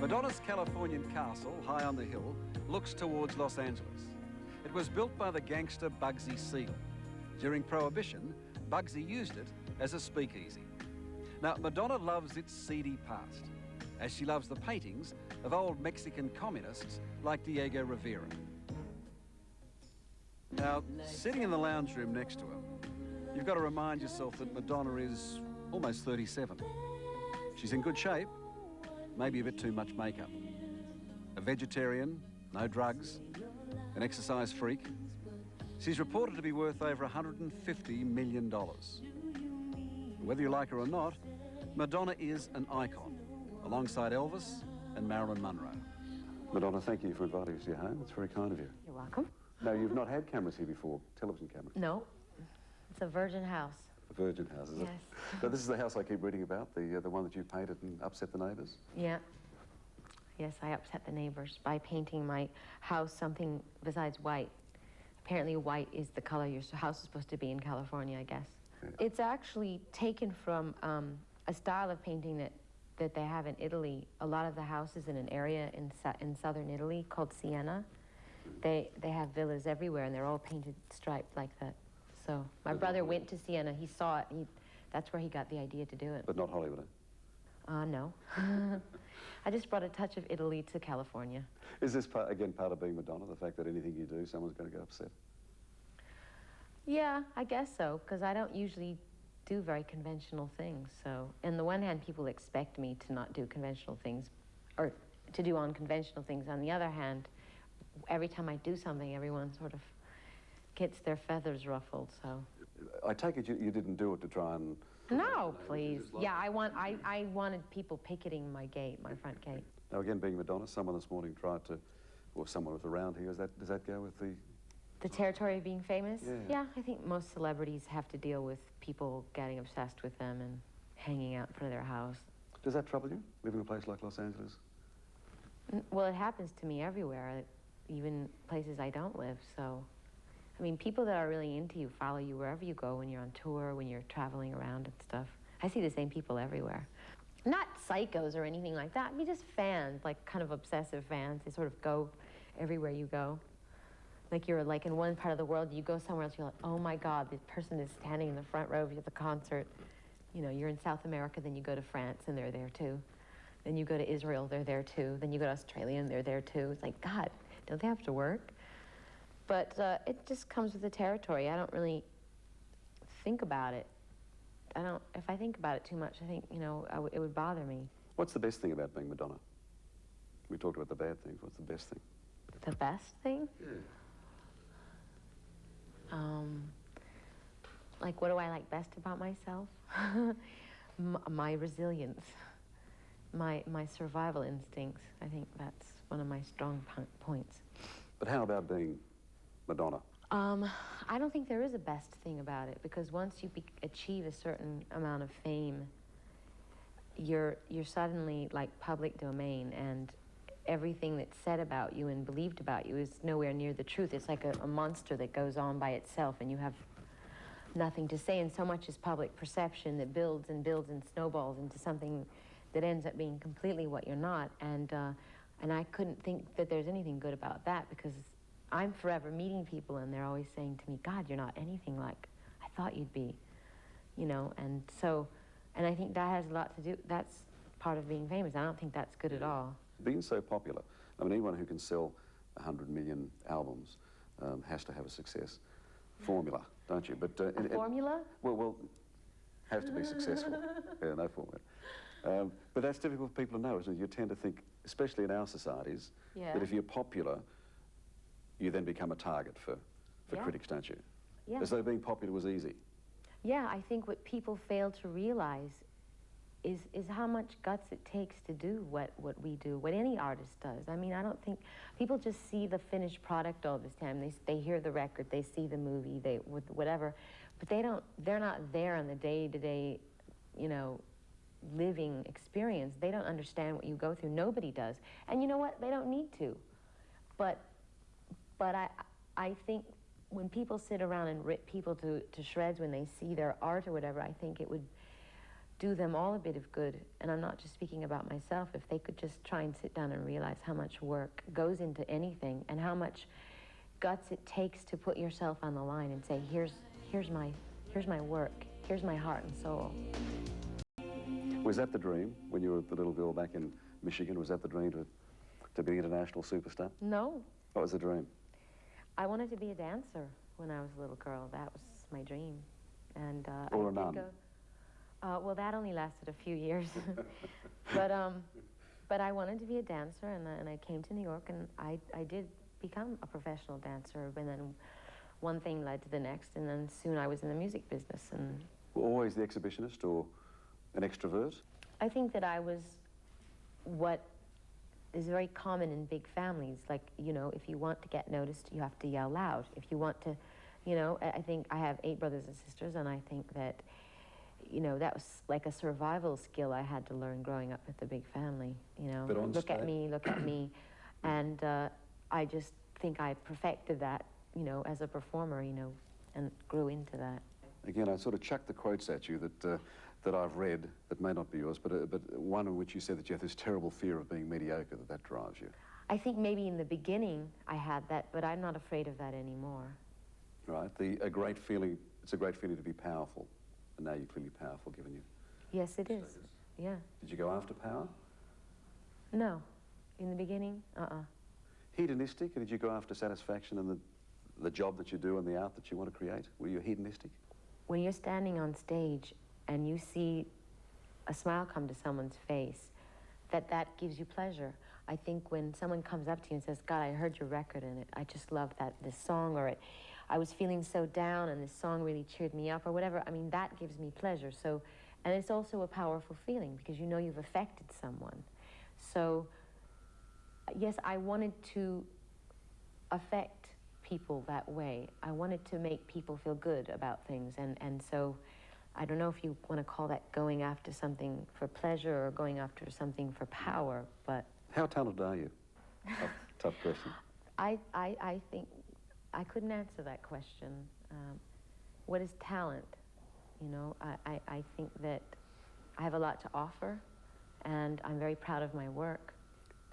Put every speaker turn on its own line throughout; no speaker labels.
Madonna's Californian castle, high on the hill, looks towards Los Angeles. It was built by the gangster Bugsy Siegel. During Prohibition, Bugsy used it as a speakeasy. Now, Madonna loves its seedy past, as she loves the paintings of old Mexican communists like Diego Rivera. Now, sitting in the lounge room next to her, you've got to remind yourself that Madonna is almost 37. She's in good shape, maybe a bit too much makeup. A vegetarian, no drugs, an exercise freak. She's reported to be worth over $150 million. Whether you like her or not, Madonna is an icon, alongside Elvis and Marilyn Monroe.
Madonna, thank you for inviting us to your home. It's very kind of you.
You're welcome.
No, you've not had cameras here before, television cameras?
No, it's a virgin house.
A virgin house, is it?
Yes.
So this is the house I keep reading about, the one that you painted and upset the neighbours?
Yeah. Yes, I upset the neighbors by painting my house something besides white. Apparently white is the color your house is supposed to be in California, I guess. Yeah. It's actually taken from a style of painting that they have in Italy. A lot of the houses in an area in southern Italy called Siena, they have villas everywhere and they're all painted striped like that. So my brother went to Siena, he saw it, that's where he got the idea to do it.
But not Hollywood, eh?
No. I just brought a touch of Italy to California.
Is this, part of being Madonna, the fact that anything you do, someone's going to get upset?
Yeah, I guess so, because I don't usually do very conventional things, so... On the one hand, people expect me to not do conventional things, or to do unconventional things. On the other hand, every time I do something, everyone sort of gets their feathers ruffled, so...
I take it you didn't do it to try and...
No, please. Yeah, I wanted people picketing my gate, my front gate.
Now, again, being Madonna, someone this morning tried to... Or someone was around here. Does that go with the...
The territory of being famous?
Yeah.
Yeah, I think most celebrities have to deal with people getting obsessed with them and hanging out in front of their house.
Does that trouble you, living in a place like Los Angeles?
Well, it happens to me everywhere, even places I don't live, so... I mean, people that are really into you follow you wherever you go, when you're on tour, when you're traveling around and stuff. I see the same people everywhere. Not psychos or anything like that. I mean, just fans, like kind of obsessive fans. They sort of go everywhere you go. Like you're like in one part of the world, you go somewhere else, you're like, oh my God, this person is standing in the front row of the concert. You know, you're in South America, then you go to France and they're there too. Then you go to Israel, they're there too. Then you go to Australia and they're there too. It's like, God, don't they have to work? But it just comes with the territory. I don't really think about it. If I think about it too much, I think, you know, it would bother me.
What's the best thing about being Madonna? We talked about the bad things. What's the best thing?
The best thing?
Yeah.
Like, what do I like best about myself? My resilience, my survival instincts. I think that's one of my strong points.
But how about being Madonna?
I don't think there is a best thing about it, because once you achieve a certain amount of fame, you're suddenly like public domain, and everything that's said about you and believed about you is nowhere near the truth. It's like a monster that goes on by itself, and you have nothing to say, and so much is public perception that builds and builds and snowballs into something that ends up being completely what you're not, and I couldn't think that there's anything good about that, because I'm forever meeting people and they're always saying to me, God, you're not anything like I thought you'd be, you know, and I think that has a lot to do, that's part of being famous. I don't think that's good at all.
Being so popular, I mean, anyone who can sell 100 million albums has to have a success formula, don't you? But
a formula?
Well, have to be successful. Yeah, no formula. But that's difficult for people to know, isn't it? You tend to think, especially in our societies, that if you're popular, you then become a target for critics, don't you?
Yeah.
As though being popular was easy.
Yeah, I think what people fail to realize is how much guts it takes to do what we do, what any artist does. I mean, I don't think people just see the finished product all this time. They hear the record, they see the movie, whatever, but they're not there on the day-to-day, you know, living experience. They don't understand what you go through. Nobody does. And you know what? They don't need to. But I think when people sit around and rip people to shreds when they see their art or whatever, I think it would do them all a bit of good, and I'm not just speaking about myself, if they could just try and sit down and realize how much work goes into anything and how much guts it takes to put yourself on the line and say, here's my work, here's my heart and soul.
Was that the dream when you were the little girl back in Michigan? Was that the dream to be an international superstar?
No.
What was the dream?
I wanted to be a dancer when I was a little girl. That was my dream. And
or a nun?
Well, that only lasted a few years. But I wanted to be a dancer, and I came to New York, and I did become a professional dancer, and then one thing led to the next, and then soon I was in the music business. And
always the exhibitionist or an extrovert?
I think that I was what is very common in big families. Like, you know, if you want to get noticed, you have to yell loud. If you want to, you know, I think I have 8 brothers and sisters, and I think that, you know, that was like a survival skill I had to learn growing up with a big family, you know.
But on
look
stage?
at me, look at me. And I just think I perfected that, you know, as a performer, you know, and grew into that.
Again, I sort of chucked the quotes at you that I've read, that may not be yours, but one in which you said that you have this terrible fear of being mediocre, that drives you.
I think maybe in the beginning I had that, but I'm not afraid of that anymore.
Right, a great feeling, it's a great feeling to be powerful, and now you're clearly powerful, given you.
Yes, it is, yeah.
Did you go after power?
No, in the beginning,
Hedonistic, or did you go after satisfaction in the job that you do and the art that you want to create? Were you hedonistic?
When you're standing on stage and you see a smile come to someone's face, that gives you pleasure. I think when someone comes up to you and says, God, I heard your record and I just love this song, or I was feeling so down and this song really cheered me up, or whatever, I mean, that gives me pleasure. So, and it's also a powerful feeling because you know you've affected someone. So, yes, I wanted to affect people that way. I wanted to make people feel good about things, and so I don't know if you want to call that going after something for pleasure or going after something for power, but...
How talented are you? Tough question.
I think I couldn't answer that question. What is talent? You know, I think that I have a lot to offer, and I'm very proud of my work.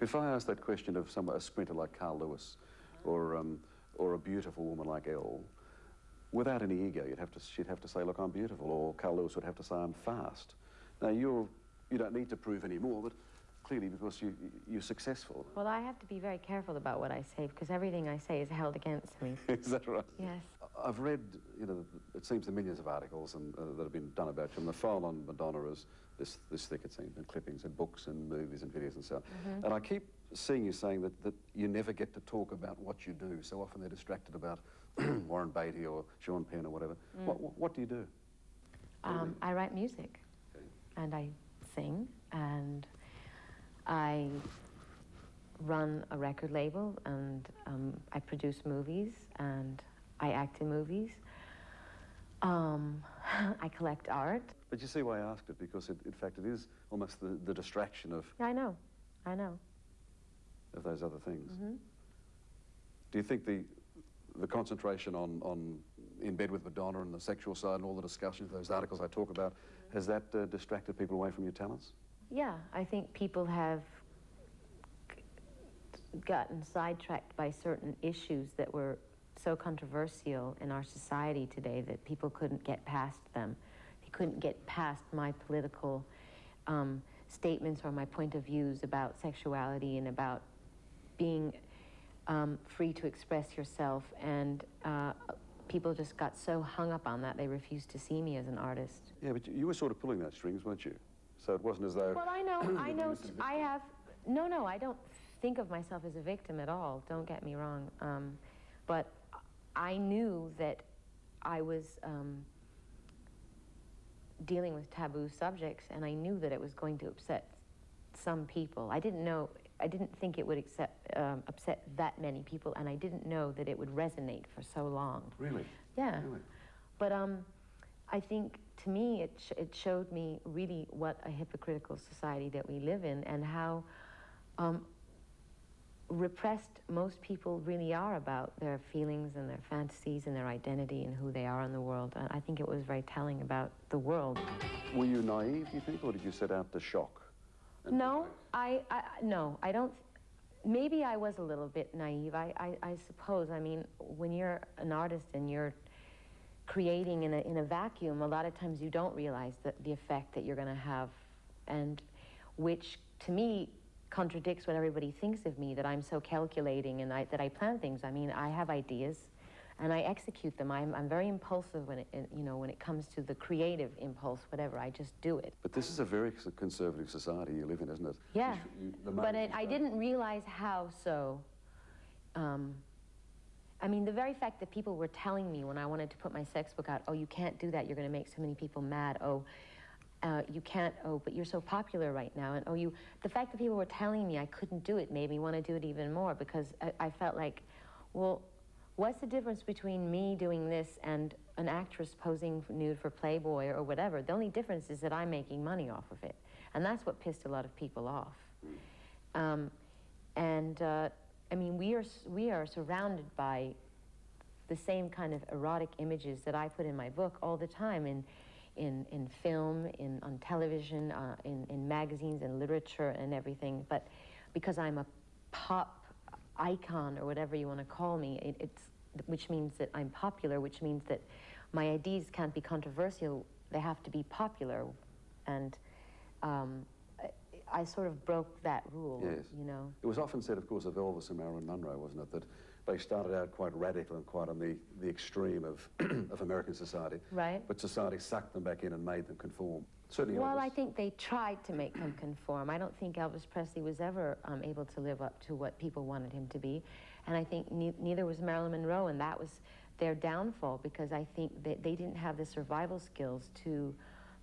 If I ask that question of a sprinter like Carl Lewis, or a beautiful woman like Elle, without any ego, she'd have to say, look, I'm beautiful, or Carl Lewis would have to say, I'm fast. Now, you don't need to prove any more, but clearly because you're successful.
Well, I have to be very careful about what I say, because everything I say is held against me.
Is that right?
Yes.
I've read, you know, it seems the millions of articles that have been done about you, and the file on Madonna is this thick, it seems, and clippings and books and movies and videos and so on.
Mm-hmm.
And I keep seeing you saying that you never get to talk about what you do. So often they're distracted about Warren Beatty or Sean Penn or whatever. What do you do?
I write music,
okay.
And I sing, and I run a record label, and I produce movies, and I act in movies. I collect art.
But you see why I asked it, because in fact it is almost the distraction of...
I know.
Of those other things.
Mm-hmm.
Do you think the concentration on In Bed with Madonna and the sexual side and all the discussions, those articles I talk about, has that distracted people away from your talents?
Yeah, I think people have gotten sidetracked by certain issues that were so controversial in our society today that people couldn't get past them. They couldn't get past my political statements or my point of views about sexuality and about being free to express yourself, and people just got so hung up on that they refused to see me as an artist.
Yeah, but you were sort of pulling that strings, weren't you? So it wasn't as though...
Well, I know, I have... No, I don't think of myself as a victim at all, don't get me wrong. But I knew that I was dealing with taboo subjects, and I knew that it was going to upset some people. I didn't think it would upset that many people, and I didn't know that it would resonate for so long.
Really?
Yeah.
Really?
But I think, to me, it showed me really what a hypocritical society that we live in, and how repressed most people really are about their feelings and their fantasies and their identity and who they are in the world. And I think it was very telling about the world.
Were you naive, you think, or did you set out to shock?
No, no, I don't. Maybe I was a little bit naive, I suppose. I mean, when you're an artist and you're creating in a vacuum, a lot of times you don't realize the effect that you're going to have, and which, to me, contradicts what everybody thinks of me, that I'm so calculating and that I plan things. I mean, I have ideas, and I execute them. I'm very impulsive when it comes to the creative impulse, whatever. I just do it.
But this is a very conservative society you live in, isn't it?
Yeah, but I didn't realize how so. I mean, the very fact that people were telling me when I wanted to put my sex book out, oh, you can't do that, you're going to make so many people mad, oh, you can't, oh, but you're so popular right now, and oh, the fact that people were telling me I couldn't do it made me want to do it even more, because I felt like, well, what's the difference between me doing this and an actress posing nude for Playboy or whatever? The only difference is that I'm making money off of it, and that's what pissed a lot of people off. I mean, we are surrounded by the same kind of erotic images that I put in my book all the time in film, on television, in magazines and literature and everything. But because I'm a pop icon or whatever you want to call me, which means that I'm popular, which means that my ideas can't be controversial, they have to be popular. And I sort of broke that rule,
yes.
You know.
It was often said, of course, of Elvis and Marilyn Monroe, wasn't it, that they started out quite radical and quite on the extreme of American society.
Right.
But society sucked them back in and made them conform. Certainly
well,
Elvis.
I think they tried to make them conform. I don't think Elvis Presley was ever able to live up to what people wanted him to be. And I think neither was Marilyn Monroe, and that was their downfall, because I think that they didn't have the survival skills to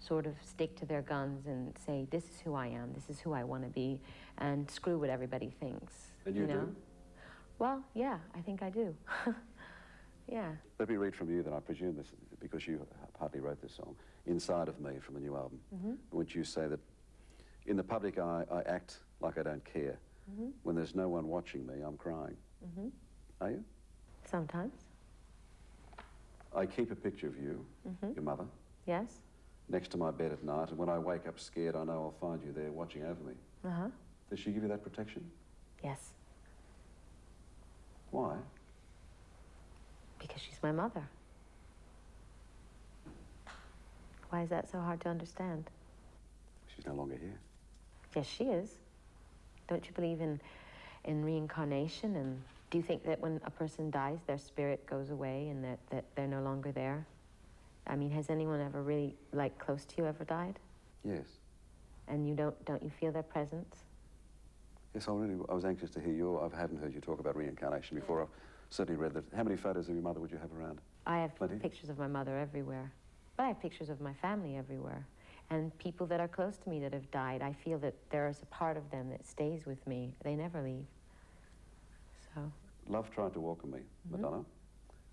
sort of stick to their guns and say, this is who I am, this is who I want to be, and screw what everybody thinks.
And you do?
Well, yeah, I think I do. Yeah.
Let me read from you then, I presume this, because you partly wrote this song, Inside of Me, from the new album, in which you say that, in the public eye, I act like I don't care. When there's no one watching me, I'm crying. Are you?
Sometimes.
I keep a picture of you, your mother.
Yes.
Next to my bed at night, and when I wake up scared, I know I'll find you there watching over me. Does she give you that protection?
Yes.
Why?
Because she's my mother. Why is that so hard to understand?
She's no longer here.
Yes, she is. Don't you believe in reincarnation? And do you think that when a person dies, their spirit goes away and that they're no longer there? I mean, has anyone ever really, like, close to you ever died?
Yes.
And you don't you feel their presence?
Yes, I was anxious to hear I hadn't heard you talk about reincarnation before. I've certainly read that. How many photos of your mother would you have around?
I have
Plenty?
Pictures of my mother everywhere. But I have pictures of my family everywhere. And people that are close to me that have died, I feel that there is a part of them that stays with me. They never leave. So.
Love tried to welcome me, Madonna.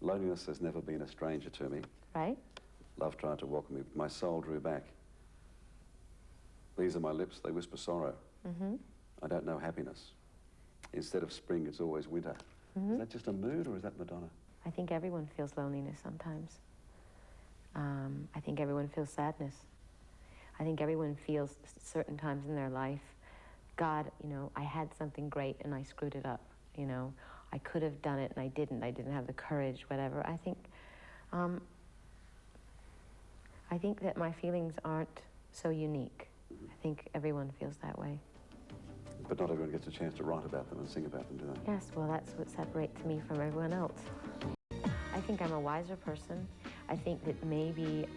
Loneliness has never been a stranger to me.
Right?
Love tried to welcome me, but my soul drew back. These are my lips, they whisper sorrow. I don't know happiness. Instead of spring, it's always winter. Is that just a mood, or is that Madonna?
I think everyone feels loneliness sometimes. I think everyone feels sadness. I think everyone feels certain times in their life, God, you know, I had something great and I screwed it up, you know. I could have done it and I didn't have the courage, whatever. I think that my feelings aren't so unique. I think everyone feels that way.
But not everyone gets a chance to write about them and sing about them, do they?
Yes, well, that's what separates me from everyone else. I think I'm a wiser person. I think that maybe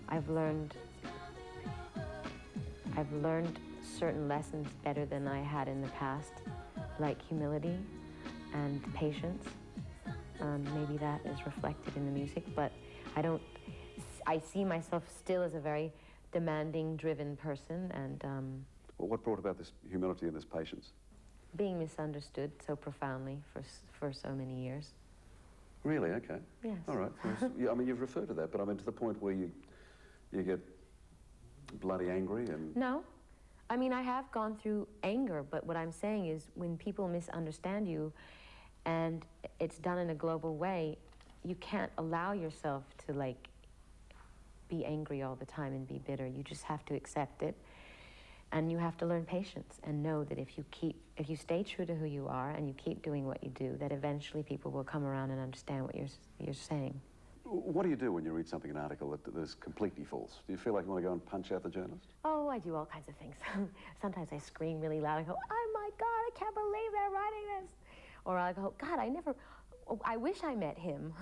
I've learned certain lessons better than I had in the past, like humility and patience. Maybe that is reflected in the music, but I see myself still as a very demanding, driven person, and
well, what brought about this humility and this patience?
Being misunderstood so profoundly for so many years.
Really? Okay.
Yes.
All right. Yeah, I mean, you've referred to that, but I mean, to the point where you get bloody angry and...
No. I mean, I have gone through anger, but what I'm saying is when people misunderstand you and it's done in a global way, you can't allow yourself to, like, be angry all the time and be bitter. You just have to accept it, and you have to learn patience and know that if you stay true to who you are and you keep doing what you do, that eventually people will come around and understand what you're saying.
What do you do when you read something, an article that is completely false? Do you feel like you want to go and punch out the journalist?
Oh, I do all kinds of things. Sometimes I scream really loud. I go, oh my God, I can't believe they're writing this. Or I go, God, I wish I met him.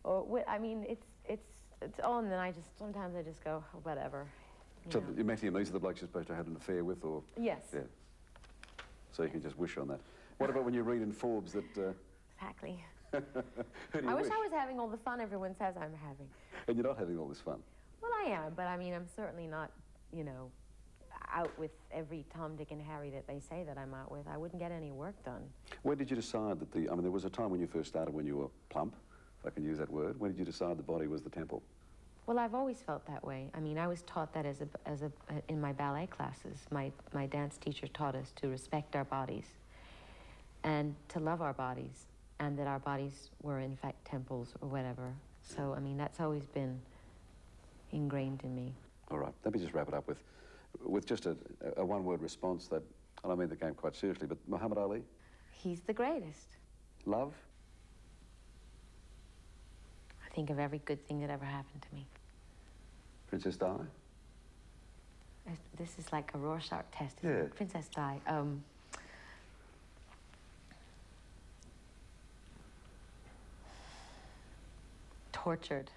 Or, I mean, it's all, and then sometimes I just go, oh, whatever.
So you met him, these are the blokes you're supposed to have an affair with, or?
Yes.
Yeah. So you can just wish on that. What about when you read in Forbes that...
Exactly.
I
wish I was having all the fun everyone says I'm having.
And you're not having all this fun?
Well, I am, but I mean, I'm certainly not, you know, out with every Tom, Dick, and Harry that they say that I'm out with. I wouldn't get any work done. When
did you decide that I mean, there was a time when you first started when you were plump, if I can use that word. When did you decide the body was the temple?
Well, I've always felt that way. I mean, I was taught that in my ballet classes. My dance teacher taught us to respect our bodies and to love our bodies, and that our bodies were, in fact, temples or whatever. So, I mean, that's always been ingrained in me.
All right, let me just wrap it up with just a one-word response that, and I mean the game quite seriously, but Muhammad Ali?
He's the greatest.
Love?
I think of every good thing that ever happened to me.
Princess Di?
This is like a Rorschach test, isn't it? Princess Di. Tortured.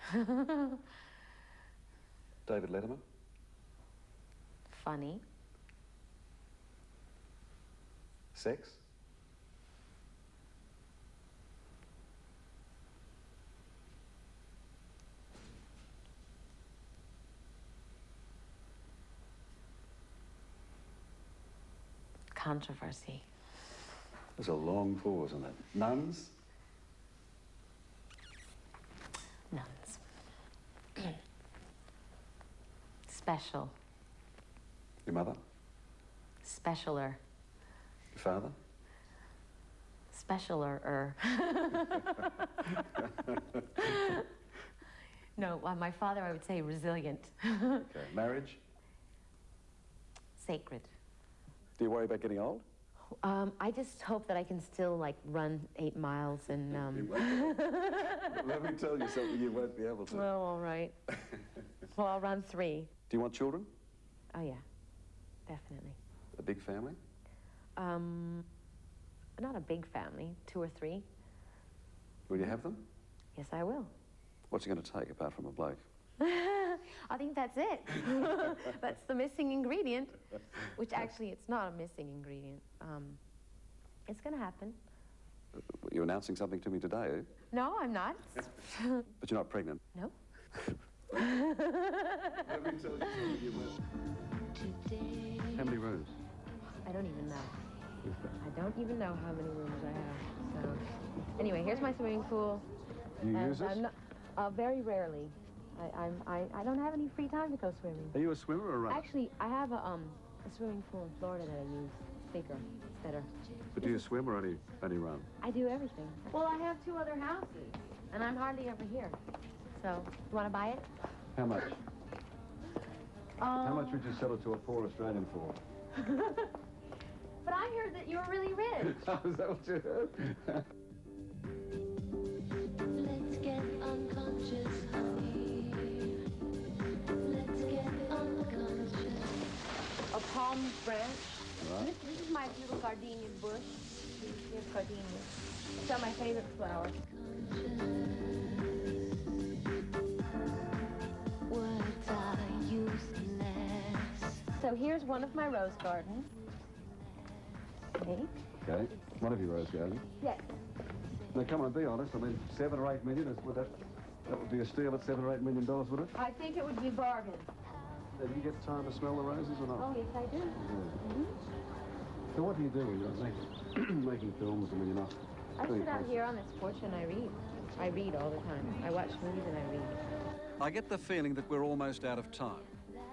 David Letterman?
Funny.
Sex?
Controversy.
There's a long pause on that. Nuns?
Nuns. Special.
Your mother?
Specialer.
Your father?
Specialer. No, my father, I would say resilient.
Okay. Marriage?
Sacred.
Do you worry about getting old?
I just hope that I can still, like, run 8 miles and...
Let me tell you something you won't be able to.
Well, all right. Well, I'll run 3.
Do you want children?
Oh, yeah. Definitely.
A big family?
Not a big family. 2 or 3.
Will you have them?
Yes, I will.
What's it going to take, apart from a bloke?
I think that's it. That's the missing ingredient, which actually it's not a missing ingredient. It's going to happen.
You're announcing something to me today, eh?
No, I'm not.
But you're not pregnant?
No.
Let me tell you something you will. How many rooms?
I don't even know. I don't even know how many rooms I have. So, anyway, here's my swimming pool.
Do you use it?
Very rarely. I don't have any free time to go swimming.
Are you a swimmer or a runner?
Actually, I have a swimming pool in Florida that I use. Bigger. It's better.
But do you swim or only run?
I do everything. Well, I have 2 other houses, and I'm hardly ever here. So, you want to buy it?
How much? How much would you sell it to a poor Australian for?
But I heard that you're really rich.
Is that what you heard?
Let's get unconscious, honey. Let's get unconscious.
A palm branch.
Right.
This is my little gardenia bush. Here's gardenia. It's my favorite flower.
Words are useless.
So here's one of my rose gardens. Okay.
Okay. One of your rose gardens.
Yes.
Now, come on, be honest. I mean, 7 or 8 million, that would be a steal at $7 or $8 million, would it?
I think it would be a bargain.
Do you get time to smell the roses or not?
Oh, yes, I do.
Yeah.
Mm-hmm.
So what do you do when you're not making films and when you're not?
I sit out here on this porch and I read. I read all the time. I watch movies and I read.
I get the feeling that we're almost out of time.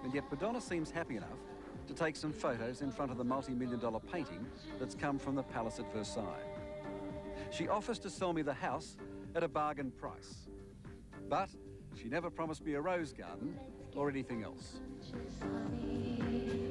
And yet Madonna seems happy enough to take some photos in front of the multi-million-dollar painting that's come from the palace at Versailles. She offers to sell me the house at a bargain price. But she never promised me a rose garden or anything else.
Honey.